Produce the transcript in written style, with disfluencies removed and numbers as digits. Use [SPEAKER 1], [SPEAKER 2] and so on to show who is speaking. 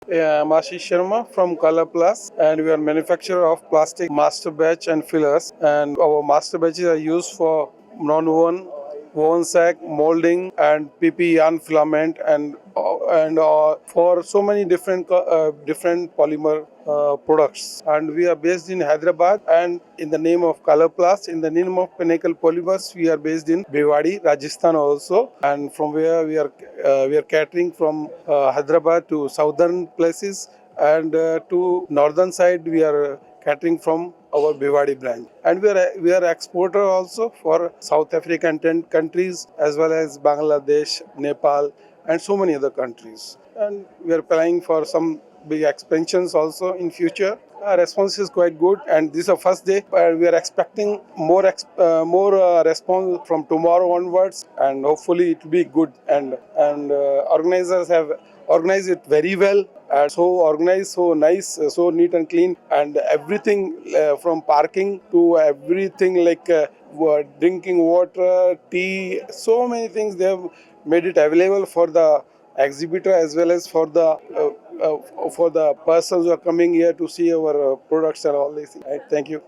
[SPEAKER 1] Yeah, I'm Ashish Sharma from Color Plus, and we are manufacturer of plastic master batch and fillers. And our master batches are used for non-woven, woven sack, molding, and PP yarn filament, and for so many different polymer products. And we are based in Hyderabad, and in the name of Color Plus, in the name of Pinnacle Polymers, we are based in Bhiwadi, Rajasthan also. And from where we are catering from Hyderabad to southern places, and to northern side we are catering from our Bhiwadi branch. And we are exporter also for South African countries, as well as Bangladesh, Nepal, and so many other countries. And we are planning for some big expansions also in future. Our response is quite good, and this is the first day. We are expecting more response from tomorrow onwards, and hopefully it will be good. And organizers have organized it very well, and so organized, so nice, so neat and clean, and everything from parking to everything like drinking water, tea, so many things they have made it available for the exhibitor, as well as for the persons who are coming here to see our products and all these things. Right? Thank you.